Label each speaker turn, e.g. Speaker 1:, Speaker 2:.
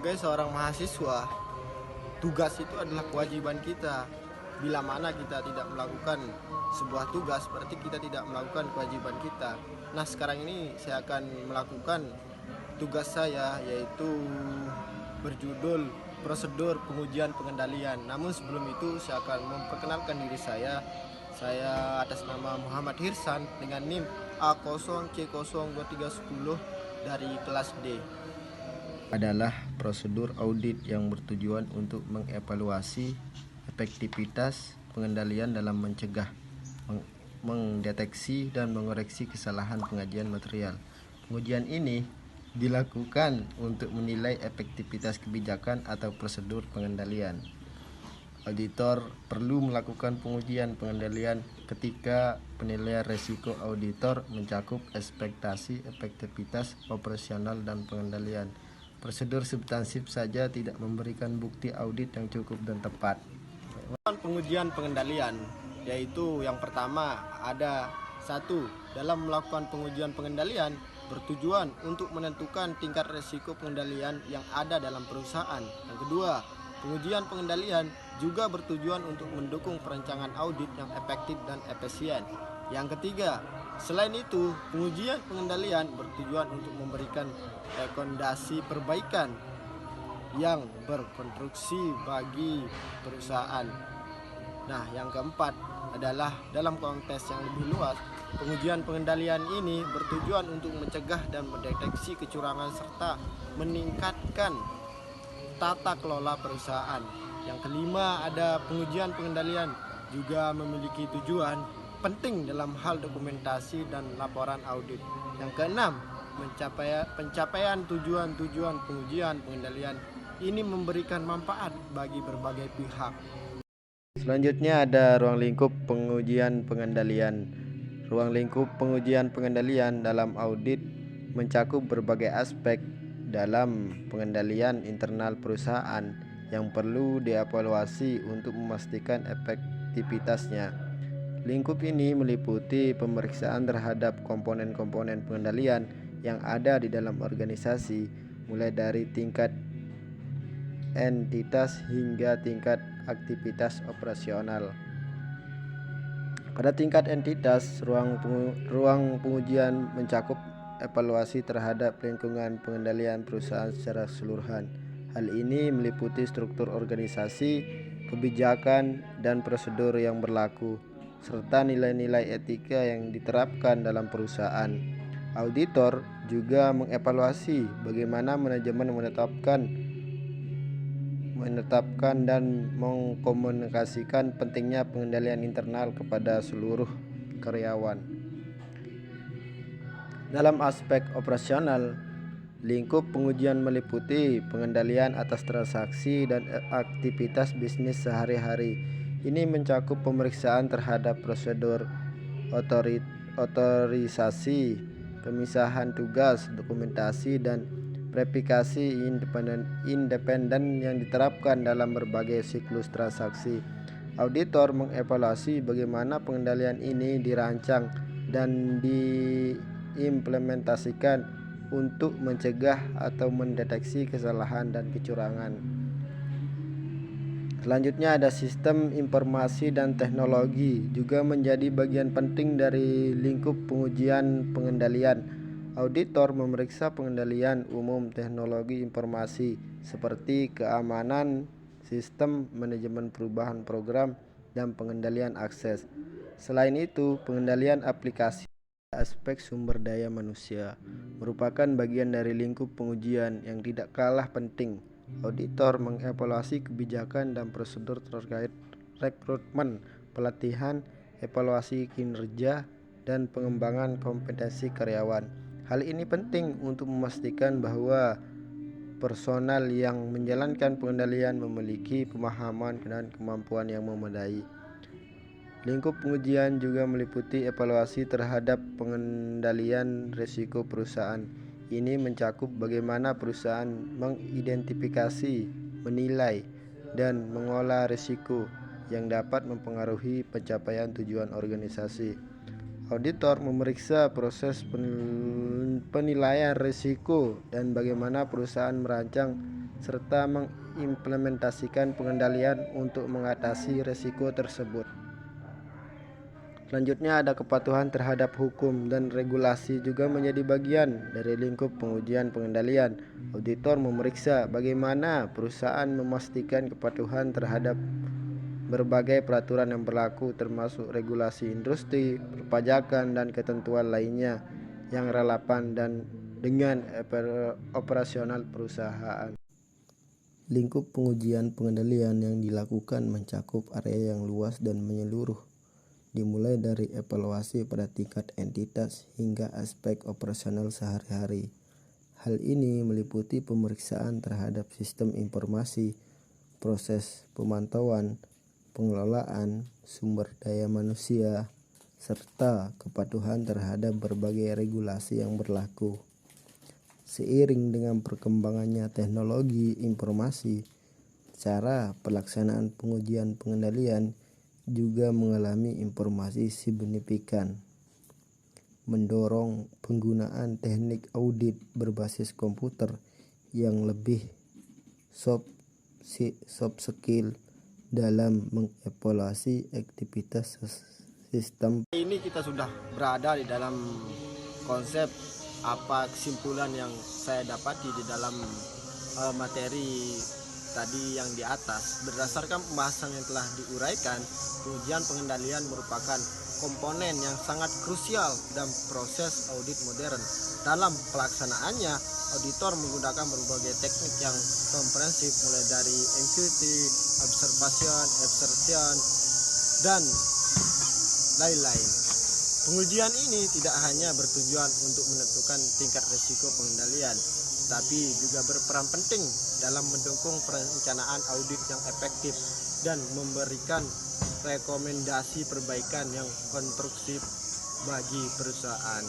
Speaker 1: Sebagai seorang mahasiswa, tugas itu adalah kewajiban kita. Bila mana kita tidak melakukan sebuah tugas, berarti kita tidak melakukan kewajiban kita. Nah, sekarang ini saya akan melakukan tugas saya, yaitu berjudul prosedur pengujian pengendalian. Namun sebelum itu saya akan memperkenalkan diri saya. Saya atas nama Muhammad Hirsan dengan NIM A0C02310 dari kelas D.
Speaker 2: Adalah prosedur audit yang bertujuan untuk mengevaluasi efektivitas pengendalian dalam mencegah, mendeteksi dan mengoreksi kesalahan pengajian material. Pengujian ini dilakukan untuk menilai efektivitas kebijakan atau prosedur pengendalian. Auditor perlu melakukan pengujian pengendalian ketika penilaian risiko auditor mencakup ekspektasi efektivitas operasional dan pengendalian. Prosedur substansif saja tidak memberikan bukti audit yang cukup dan tepat.
Speaker 1: Pengujian pengendalian, yaitu yang pertama ada 1. Dalam melakukan pengujian pengendalian bertujuan untuk menentukan tingkat risiko pengendalian yang ada dalam perusahaan. Yang kedua, pengujian pengendalian juga bertujuan untuk mendukung perencanaan audit yang efektif dan efisien. Yang ketiga, selain itu, pengujian pengendalian bertujuan untuk memberikan rekomendasi perbaikan yang berkontribusi bagi perusahaan. Nah, yang keempat adalah dalam konteks yang lebih luas, pengujian pengendalian ini bertujuan untuk mencegah dan mendeteksi kecurangan serta meningkatkan tata kelola perusahaan. Yang kelima, ada pengujian pengendalian juga memiliki tujuan penting dalam hal dokumentasi dan laporan audit. Yang keenam, pencapaian tujuan-tujuan pengujian pengendalian ini memberikan manfaat bagi berbagai pihak.
Speaker 2: Selanjutnya ada ruang lingkup pengujian pengendalian. Ruang lingkup pengujian pengendalian dalam audit mencakup berbagai aspek dalam pengendalian internal perusahaan yang perlu dievaluasi untuk memastikan efektivitasnya. Lingkup ini meliputi pemeriksaan terhadap komponen-komponen pengendalian yang ada di dalam organisasi, mulai dari tingkat entitas hingga tingkat aktivitas operasional. Pada tingkat entitas, ruang pengujian mencakup evaluasi terhadap lingkungan pengendalian perusahaan secara keseluruhan. Hal ini meliputi struktur organisasi, kebijakan, dan prosedur yang berlaku, serta nilai-nilai etika yang diterapkan dalam perusahaan. Auditor juga mengevaluasi bagaimana manajemen menetapkan dan mengkomunikasikan pentingnya pengendalian internal kepada seluruh karyawan. Dalam aspek operasional, lingkup pengujian meliputi pengendalian atas transaksi dan aktivitas bisnis sehari-hari. Ini mencakup pemeriksaan terhadap prosedur otorisasi, pemisahan tugas, dokumentasi, dan verifikasi independen yang diterapkan dalam berbagai siklus transaksi. Auditor mengevaluasi bagaimana pengendalian ini dirancang dan diimplementasikan untuk mencegah atau mendeteksi kesalahan dan kecurangan. Selanjutnya ada sistem informasi dan teknologi juga menjadi bagian penting dari lingkup pengujian pengendalian. Auditor memeriksa pengendalian umum teknologi informasi seperti keamanan sistem, manajemen perubahan program, dan pengendalian akses. Selain itu, pengendalian aplikasi aspek sumber daya manusia merupakan bagian dari lingkup pengujian yang tidak kalah penting. Auditor mengevaluasi kebijakan dan prosedur terkait rekrutmen, pelatihan, evaluasi kinerja, dan pengembangan kompetensi karyawan. Hal ini penting untuk memastikan bahwa personal yang menjalankan pengendalian memiliki pemahaman dan kemampuan yang memadai. Lingkup pengujian juga meliputi evaluasi terhadap pengendalian risiko perusahaan. Ini mencakup bagaimana perusahaan mengidentifikasi, menilai, dan mengolah risiko yang dapat mempengaruhi pencapaian tujuan organisasi. Auditor memeriksa proses penilaian risiko dan bagaimana perusahaan merancang serta mengimplementasikan pengendalian untuk mengatasi risiko tersebut. Selanjutnya ada kepatuhan terhadap hukum dan regulasi juga menjadi bagian dari lingkup pengujian pengendalian. Auditor memeriksa bagaimana perusahaan memastikan kepatuhan terhadap berbagai peraturan yang berlaku termasuk regulasi industri, perpajakan, dan ketentuan lainnya yang relevan dan dengan operasional perusahaan. Lingkup pengujian pengendalian yang dilakukan mencakup area yang luas dan menyeluruh, dimulai dari evaluasi pada tingkat entitas hingga aspek operasional sehari-hari. Hal ini meliputi pemeriksaan terhadap sistem informasi, proses pemantauan, pengelolaan, sumber daya manusia, serta kepatuhan terhadap berbagai regulasi yang berlaku. Seiring dengan perkembangannya teknologi informasi, cara pelaksanaan pengujian pengendalian juga mengalami informasi signifikan, mendorong penggunaan teknik audit berbasis komputer yang lebih soft skill dalam mengevaluasi aktivitas sistem.
Speaker 1: Ini kita sudah berada di dalam konsep apa kesimpulan yang saya dapati di dalam materi tadi yang di atas. Berdasarkan pembahasan yang telah diuraikan, pengujian pengendalian merupakan komponen yang sangat krusial dalam proses audit modern. Dalam pelaksanaannya, auditor menggunakan berbagai teknik yang komprehensif mulai dari inquiry, observation, absorption, dan lain-lain. Pengujian ini tidak hanya bertujuan untuk menentukan tingkat risiko pengendalian, tapi juga berperan penting dalam mendukung perencanaan audit yang efektif dan memberikan rekomendasi perbaikan yang konstruktif bagi perusahaan.